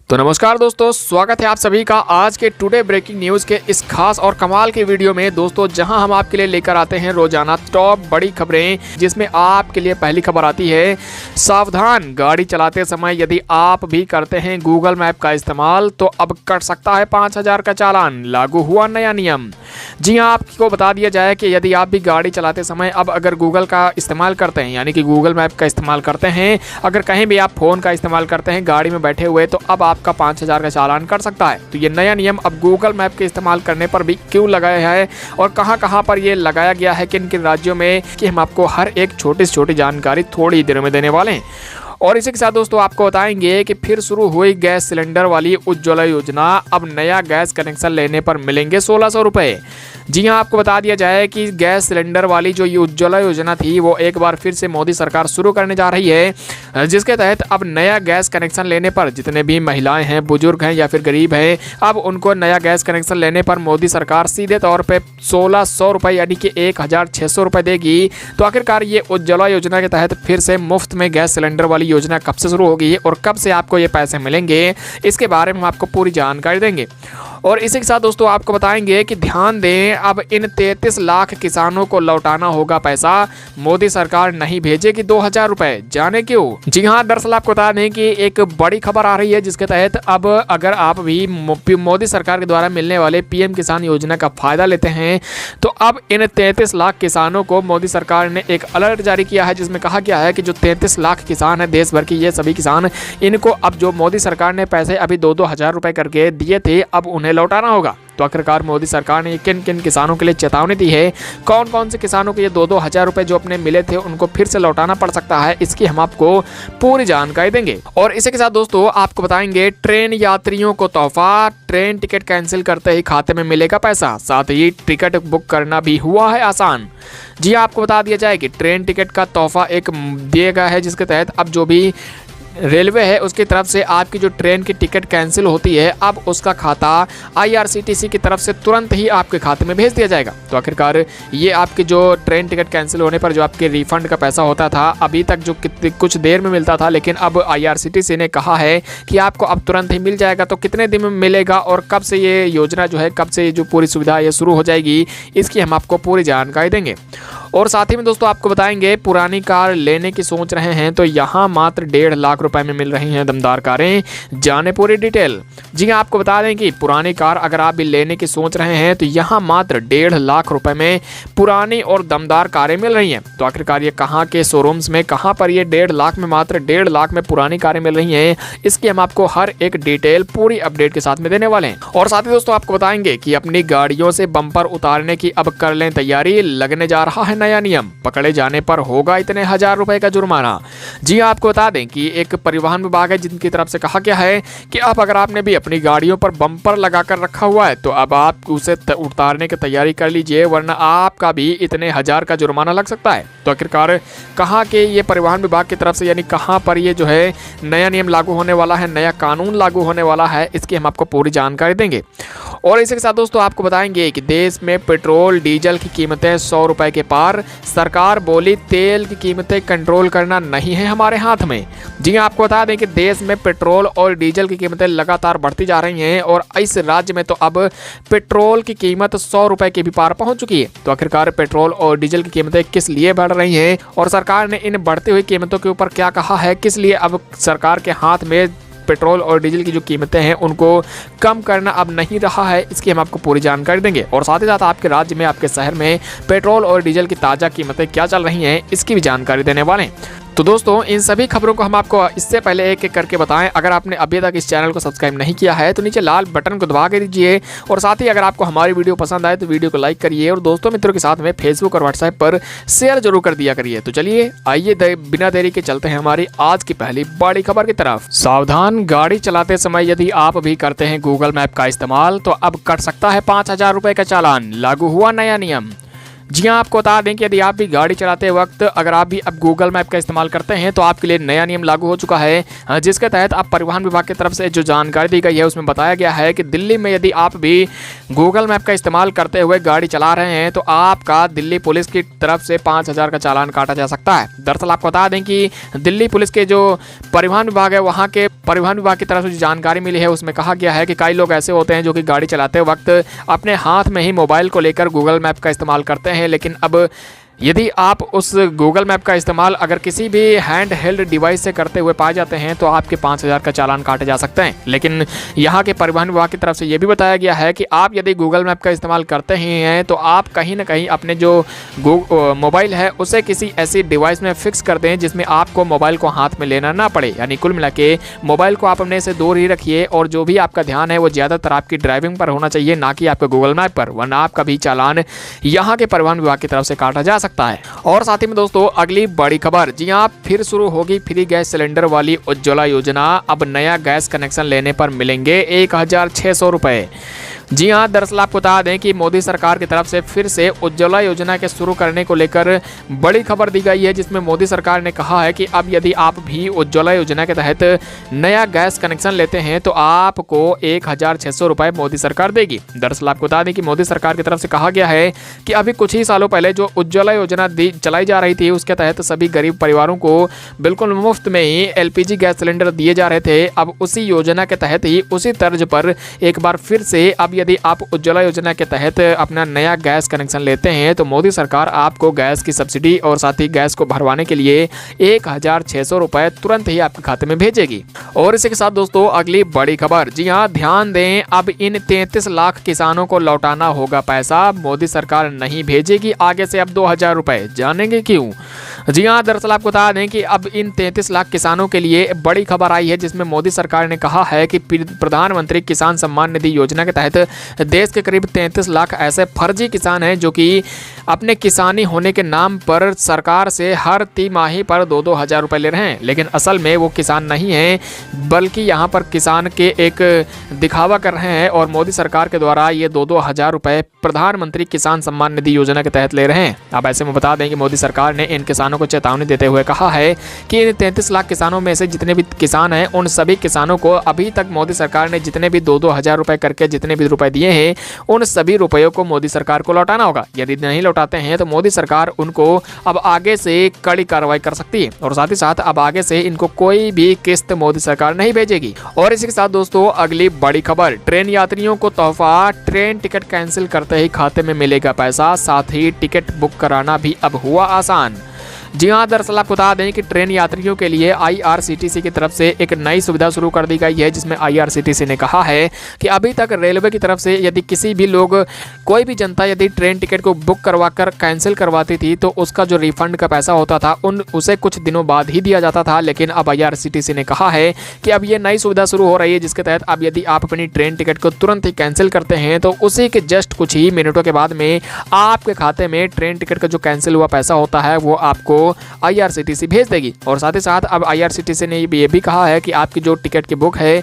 तो नमस्कार दोस्तों, स्वागत है आप सभी का आज के टुडे ब्रेकिंग न्यूज़ के इस खास और कमाल के वीडियो में। दोस्तों, जहां हम आपके लिए लेकर आते हैं रोजाना टॉप बड़ी खबरें, जिसमें आपके लिए पहली खबर आती है, सावधान, गाड़ी चलाते समय यदि आप भी करते हैं गूगल मैप का इस्तेमाल तो अब कट सकता है 5,000 का चालान, लागू हुआ नया नियम। जी हाँ, आपको बता दिया जाए कि यदि आप भी गाड़ी चलाते समय अब अगर गूगल का इस्तेमाल करते हैं, यानी कि गूगल मैप का इस्तेमाल करते हैं, अगर कहीं भी आप फ़ोन का इस्तेमाल करते हैं गाड़ी में बैठे हुए, तो अब आपका 5,000 का चालान कट सकता है। तो ये नया नियम अब गूगल मैप के इस्तेमाल करने पर भी क्यों लगाया है और कहां-कहां पर ये लगाया गया है, किन किन राज्यों में, कि हम आपको हर एक छोटी से छोटी जानकारी थोड़ी देर में देने वाले हैं। और इसी के साथ दोस्तों आपको बताएंगे कि फिर शुरू हुई गैस सिलेंडर वाली उज्ज्वला योजना, अब नया गैस कनेक्शन लेने पर मिलेंगे 1,600 रुपये। जी हाँ, आपको बता दिया जाए कि गैस सिलेंडर वाली जो ये उज्ज्वला योजना थी वो एक बार फिर से मोदी सरकार शुरू करने जा रही है, जिसके तहत अब नया गैस कनेक्शन लेने पर जितने भी महिलाएं हैं, बुजुर्ग हैं या फिर गरीब हैं, अब उनको नया गैस कनेक्शन लेने पर मोदी सरकार सीधे तौर पर 1,600 रुपये यानी कि 1,600 रुपये देगी। तो आखिरकार ये उज्ज्वला योजना के तहत फिर से मुफ्त में गैस सिलेंडर वाली योजना कब से शुरू होगी और कब से आपको ये पैसे मिलेंगे, इसके बारे में हम आपको पूरी जानकारी देंगे। और इसी के साथ दोस्तों आपको बताएंगे कि ध्यान दें, अब इन 33 लाख किसानों को लौटाना होगा पैसा, मोदी सरकार नहीं भेजेगी 2,000 रुपए, जाने क्यों। जी हाँ, दरअसल आपको बता दें कि एक बड़ी खबर आ रही है, जिसके तहत अब अगर आप भी मोदी सरकार के द्वारा मिलने वाले पीएम किसान योजना का फायदा लेते हैं, तो अब इन 33 लाख किसानों को मोदी सरकार ने एक अलर्ट जारी किया है, जिसमें कहा गया है कि जो 33 लाख किसान है देश भर के, ये सभी किसान, इनको अब जो मोदी सरकार ने पैसे अभी 2-2 हज़ार रुपए करके दिए थे, अब उन्हें लौटाना होगा। तो आखिरकार मोदी सरकार ने किन किन किसानों के लिए चेतावनी दी है, कौन कौन से किसानों को ये 2-2 हज़ार रुपए जो अपने मिले थे उनको फिर से लौटाना पड़ सकता है, इसकी हम आपको पूरी जानकारी देंगे। और इसी के साथ दोस्तों आपको बताएंगे, ट्रेन यात्रियों को तोहफा, ट्रेन टिकट कैंसिल करते ही खाते में मिलेगा पैसा, साथ ही टिकट बुक करना भी हुआ है आसान। जी आपको बता दिया जाए कि ट्रेन टिकट का तोहफा एक दिया गया है, जिसके तहत अब जो भी रेलवे है उसकी तरफ से आपकी जो ट्रेन की टिकट कैंसिल होती है, अब उसका खाता IRCTC की तरफ से तुरंत ही आपके खाते में भेज दिया जाएगा। तो आखिरकार ये आपकी जो ट्रेन टिकट कैंसिल होने पर जो आपके रिफंड का पैसा होता था, अभी तक जो कुछ देर में मिलता था, लेकिन अब IRCTC ने कहा है कि आपको अब तुरंत ही मिल जाएगा। तो कितने दिन में मिलेगा और कब से ये योजना जो है, कब से ये जो पूरी सुविधा ये शुरू हो जाएगी, इसकी हम आपको पूरी जानकारी देंगे। और साथ ही में दोस्तों आपको बताएंगे, पुरानी कार लेने की सोच रहे हैं तो यहाँ मात्र 1.5 लाख रुपए में मिल रही हैं दमदार कारें, जाने पूरी डिटेल। जी हाँ, आपको बता दें कि पुरानी कार अगर आप भी लेने की सोच रहे हैं तो यहाँ मात्र 1.5 लाख रुपए में पुरानी और दमदार कारें मिल रही हैं। तो आखिरकार ये कहाँ के शोरूम्स में, कहाँ पर ये 1.5 लाख में, मात्र 1.5 लाख में पुरानी कारें मिल रही हैं, इसकी हम आपको हर एक डिटेल पूरी अपडेट के साथ में देने वाले हैं। और साथ ही दोस्तों आपको बताएंगे कि अपनी गाड़ियों से बम्पर उतारने की अब कर लें तैयारी, लगने जा रहा है नया नियम, पकड़े जाने पर होगा इतने 1,000 रुपए का जुर्माना। जी आपको बता दें कि एक परिवहन विभाग है, जिनकी तरफ से कहा गया है कि अब अगर आपने भी अपनी गाड़ियों पर बम्पर लगाकर रखा हुआ है तो अब आप उसे उतारने की तैयारी कर लीजिए, वरना आपका भी इतने 1,000 का जुर्माना लग सकता है। तो आखिरकार कहाँ के ये परिवहन विभाग की तरफ से, यानी कहाँ पर ये जो है नया नियम लागू होने वाला है, नया कानून लागू होने वाला है, इसकी हम आपको पूरी जानकारी देंगे। और इसी के साथ दोस्तों आपको बताएंगे कि देश में पेट्रोल डीजल की कीमतें 100 रुपए के पार, सरकार बोली तेल की कीमतें कंट्रोल करना नहीं है हमारे हाथ में। जी आपको बता दें कि देश में पेट्रोल और डीजल की कीमतें लगातार बढ़ती जा रही हैं और इस राज्य में तो अब पेट्रोल की कीमत 100 रुपए के भी पार पहुंच चुकी है। तो आखिरकार पेट्रोल और डीजल की कीमतें किस लिए बढ़ रही हैं और सरकार ने इन बढ़ती हुई कीमतों के ऊपर क्या कहा है, किस लिए अब सरकार के हाथ में पेट्रोल और डीजल की जो कीमतें हैं उनको कम करना अब नहीं रहा है, इसकी हम आपको पूरी जानकारी देंगे। और साथ ही साथ आपके राज्य में, आपके शहर में पेट्रोल और डीजल की ताज़ा कीमतें क्या चल रही हैं, इसकी भी जानकारी देने वाले हैं। तो दोस्तों इन सभी खबरों को हम आपको इससे पहले एक एक करके बताएं, अगर आपने अभी तक इस चैनल को सब्सक्राइब नहीं किया है तो नीचे लाल बटन को दबा के दीजिए। और साथ ही अगर आपको हमारी वीडियो पसंद आए तो वीडियो को लाइक करिए और दोस्तों मित्रों के साथ में फेसबुक और व्हाट्सएप पर शेयर जरूर कर दिया करिए। तो चलिए आइए बिना देरी के चलते हैं हमारी आज की पहली बड़ी खबर की तरफ। सावधान, गाड़ी चलाते समय यदि आप भी करते हैं गूगल मैप का इस्तेमाल तो अब कट सकता है 5,000 रुपए का चालान, लागू हुआ नया नियम। जी हाँ, आपको बता दें कि यदि आप भी गाड़ी चलाते वक्त अगर आप भी अब गूगल मैप का इस्तेमाल करते हैं तो आपके लिए नया नियम लागू हो चुका है, जिसके तहत अब परिवहन विभाग की तरफ से जो जानकारी दी गई है उसमें बताया गया है कि दिल्ली में यदि आप भी गूगल मैप का इस्तेमाल करते हुए गाड़ी चला रहे हैं तो आपका दिल्ली पुलिस की तरफ से 5,000 का चालान काटा जा सकता है। दरअसल आपको बता दें कि दिल्ली पुलिस के जो परिवहन विभाग है वहाँ के परिवहन विभाग की तरफ से जो जानकारी मिली है उसमें कहा गया है कि कई लोग ऐसे होते हैं जो कि गाड़ी चलाते वक्त अपने हाथ में ही मोबाइल को लेकर गूगल मैप का इस्तेमाल करते हैं, लेकिन अब यदि आप उस गूगल मैप का इस्तेमाल अगर किसी भी हैंड हेल्ड डिवाइस से करते हुए पाए जाते हैं तो आपके 5,000 का चालान काटे जा सकते हैं। लेकिन यहाँ के परिवहन विभाग की तरफ से ये भी बताया गया है कि आप यदि गूगल मैप का इस्तेमाल करते ही हैं तो आप कहीं ना कहीं अपने जो मोबाइल है उसे किसी ऐसी डिवाइस में फिक्स कर दें जिसमें आपको मोबाइल को हाथ में लेना ना पड़े। यानी कुल मिला के मोबाइल को आप अपने से दूर ही रखिए और जो भी आपका ध्यान है वो ज़्यादातर आपकी ड्राइविंग पर होना चाहिए, ना कि आपके गूगल मैप पर, वरना आपका भी चालान यहाँ के परिवहन विभाग की तरफ से काटा जा सकता है। और साथ ही में दोस्तों अगली बड़ी खबर, जी हाँ, फिर शुरू होगी फ्री गैस सिलेंडर वाली उज्ज्वला योजना। अब नया गैस कनेक्शन लेने पर मिलेंगे 1,600 रुपए। जी हाँ, दरअसल आपको बता दें कि मोदी सरकार की तरफ से फिर से उज्ज्वला योजना के शुरू करने को लेकर बड़ी खबर दी गई है, जिसमें मोदी सरकार ने कहा है कि अब यदि आप भी उज्ज्वला योजना के तहत नया गैस कनेक्शन लेते हैं तो आपको 1,600 रुपए मोदी सरकार देगी। दरअसल आपको बता दें कि मोदी सरकार की तरफ से कहा गया है कि अभी कुछ ही सालों पहले जो उज्ज्वला योजना चलाई जा रही थी उसके तहत सभी गरीब परिवारों को बिल्कुल मुफ्त में ही LPG गैस सिलेंडर दिए जा रहे थे। अब उसी योजना के तहत ही उसी तर्ज पर एक बार फिर से अब यदि आप उज्ज्वला योजना के तहत अपना नया गैस कनेक्शन लेते हैं तो मोदी सरकार आपको गैस की सब्सिडी और साथ ही गैस को भरवाने के लिए 1,600 रुपए तुरंत ही आपके खाते में भेजेगी। और इसी के साथ दोस्तों अगली बड़ी खबर, जी हाँ, ध्यान दें, अब इन 33 लाख किसानों को लौटाना होगा पैसा, मोदी सरकार नहीं भेजेगी आगे से अब 2,000 रुपए। जानेंगे क्यों? जी हाँ, दरअसल आपको बता दें कि अब इन 33 लाख किसानों के लिए बड़ी खबर आई है, जिसमें मोदी सरकार ने कहा है कि प्रधानमंत्री किसान सम्मान निधि योजना के तहत देश के करीब 33 लाख ऐसे फर्जी किसान हैं जो कि अपने किसानी होने के नाम पर सरकार से हर तिमाही पर 2-2 हज़ार रुपए ले रहे हैं, लेकिन असल में वो किसान नहीं हैं, बल्कि यहाँ पर किसान के एक दिखावा कर रहे हैं और मोदी सरकार के द्वारा ये 2-2 हज़ार रुपए प्रधानमंत्री किसान सम्मान निधि योजना के तहत ले रहे हैं। अब ऐसे में बता दें कि मोदी सरकार ने इन किसानों को चेतावनी देते हुए कहा है कि इन 33 लाख किसानों में से जितने भी किसान हैं उन सभी किसानों को अभी तक मोदी सरकार ने जितने भी 2-2 हज़ार रुपए करके जितने भी रुपए दिए हैं उन सभी रुपयों को मोदी सरकार को लौटाना होगा। यदि नहीं लौटाते हैं तो मोदी सरकार उनको अब आगे से कड़ी कार्रवाई कर सकती है और साथ ही साथ अब आगे से इनको कोई भी किस्त मोदी सरकार नहीं भेजेगी। और इसी के साथ दोस्तों अगली बड़ी खबर, ट्रेन यात्रियों को तोहफा, ट्रेन टिकट कैंसिल करते ही खाते में मिलेगा पैसा, साथ ही टिकट बुक कराना भी अब हुआ आसान। जी हाँ, दरअसल आपको बता दें कि ट्रेन यात्रियों के लिए IRCTC की तरफ से एक नई सुविधा शुरू कर दी गई है, जिसमें IRCTC ने कहा है कि अभी तक रेलवे की तरफ से यदि किसी भी लोग कोई भी जनता यदि ट्रेन टिकट को बुक करवाकर कैंसिल करवाती थी तो उसका जो रिफंड का पैसा होता था उसे कुछ दिनों बाद ही दिया जाता था, लेकिन अब IRCTC ने कहा है कि अब ये नई सुविधा शुरू हो रही है, जिसके तहत अब यदि आप अपनी ट्रेन टिकट को तुरंत ही कैंसिल करते हैं तो उसी के जस्ट कुछ ही मिनटों के बाद में आपके खाते में ट्रेन टिकट का जो कैंसिल हुआ पैसा होता है वो आपको IRCTC भेज देगी। और साथ ही साथ अब IRCTC ने ये भी कहा है कि आपकी जो टिकट की बुक है,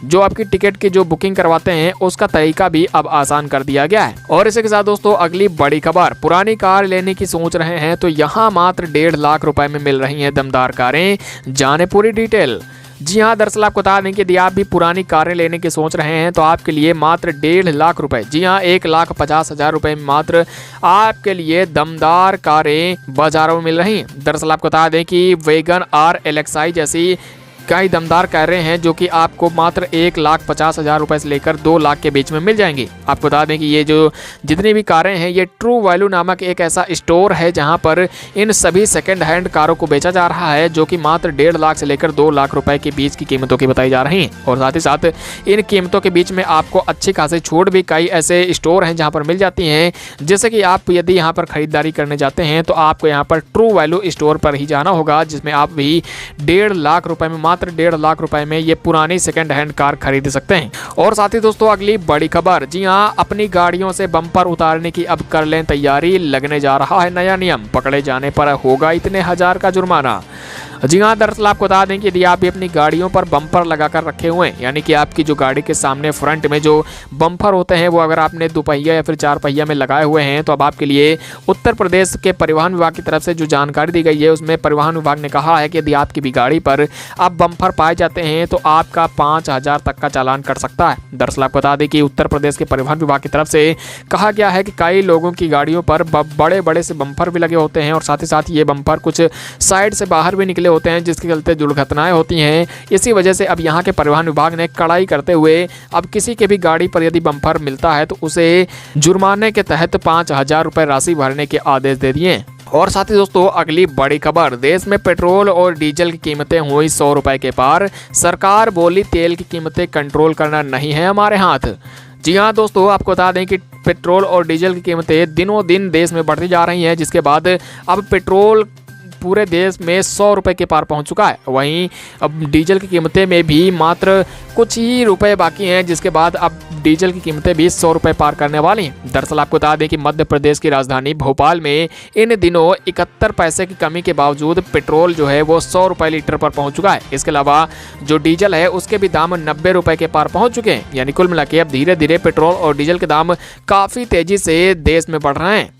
जो आपकी टिकट की जो बुकिंग करवाते हैं उसका तरीका भी अब आसान कर दिया गया है। और इसी के साथ दोस्तों अगली बड़ी खबर, पुरानी कार लेने की सोच रहे हैं तो यहाँ मात्र 1.5 लाख रुपए में मिल रही हैं दमदार कारें, जाने पूरी डिटेल। जी हाँ, दरअसल आपको बता दें कि यदि आप भी पुरानी कारें लेने की सोच रहे हैं तो आपके लिए मात्र 1.5 लाख रुपए, जी हाँ, 1,50,000 रुपए में मात्र आपके लिए दमदार कारें बाजारों में मिल रही हैं। दरअसल आपको बता दें कि वैगन आर, LXi जैसी कई दमदार कारें हैं जो कि आपको मात्र 1,50,000 रुपए से लेकर 2 लाख के बीच में मिल जाएंगी। आपको बता दें कि ये जो जितनी भी कारें हैं ये ट्रू वैल्यू नामक एक ऐसा स्टोर है जहां पर इन सभी सेकंड हैंड कारों को बेचा जा रहा है, जो कि मात्र 1.5 लाख से लेकर 2 लाख रुपए के बीच की कीमतों की बताई जा रही हैं। और साथ ही साथ इन कीमतों के बीच में आपको अच्छी खासी छूट भी कई ऐसे स्टोर हैं जहाँ पर मिल जाती हैं। जैसे कि आप यदि यहाँ पर खरीदारी करने जाते हैं तो आपको यहाँ पर ट्रू वैल्यू स्टोर पर ही जाना होगा, जिसमें आप भी 1.5 लाख रुपए में मात्र 1.5 लाख रुपए में ये पुरानी सेकंड हैंड कार खरीद सकते हैं। और साथ ही दोस्तों अगली बड़ी खबर, जी हाँ, अपनी गाड़ियों से बम्पर उतारने की अब कर लें तैयारी, लगने जा रहा है नया नियम, पकड़े जाने पर होगा इतने हजार का जुर्माना। जी हाँ, दरअसल आपको बता दें कि यदि आप भी अपनी गाड़ियों पर बम्पर लगाकर रखे हुए हैं, यानी कि आपकी जो गाड़ी के सामने फ्रंट में जो बम्पर होते हैं वो अगर आपने दुपहिया या फिर चार पहिया में लगाए हुए हैं, तो अब आपके लिए उत्तर प्रदेश के परिवहन विभाग की तरफ से जो जानकारी दी गई है उसमें परिवहन विभाग ने कहा है कि यदि आपकी भी गाड़ी पर अब बम्पर पाए जाते हैं तो आपका 5,000 तक का चालान कट सकता है। दरअसल आपको बता दें कि उत्तर प्रदेश के परिवहन विभाग की तरफ से कहा गया है कि कई लोगों की गाड़ियों पर बड़े बड़े से बम्पर भी लगे होते हैं और साथ ही साथ ये बम्पर कुछ साइड से बाहर भी निकले होते हैं, जिसके चलते दुर्घटनाएं होती हैं। इसी वजह से अब यहाँ के परिवहन विभाग ने कड़ाई करते हुए अब किसी के भी गाड़ी पर यदि बम्पर मिलता है तो उसे जुर्माने के तहत 5,000 रुपये राशि भरने के आदेश दे दिए। और साथ ही दोस्तों अगली बड़ी खबर, देश में पेट्रोल और डीजल की कीमतें हुई 100 रुपए के पार, सरकार बोली तेल की कीमतें कंट्रोल करना नहीं है हमारे हाथ। जी हाँ दोस्तों, आपको बता दें कि पेट्रोल और डीजल की कीमतें दिनों दिन देश में बढ़ती जा रही हैं, जिसके बाद अब पेट्रोल पूरे देश में 100 रुपए के पार पहुंच चुका है। वहीं अब डीजल की कीमतें में भी मात्र कुछ ही रुपए बाकी हैं, जिसके बाद अब डीजल की कीमतें भी 100 रुपए पार करने वाली हैं। दरअसल आपको बता दें कि मध्य प्रदेश की राजधानी भोपाल में इन दिनों 71 पैसे की कमी के बावजूद पेट्रोल जो है वो 100 रुपए लीटर पर पहुंच चुका है। इसके अलावा जो डीजल है उसके भी दाम 90 रुपए के पार पहुंच चुके हैं। यानी कुल मिला के अब धीरे धीरे पेट्रोल और डीजल के दाम काफ़ी तेजी से देश में बढ़ रहे हैं।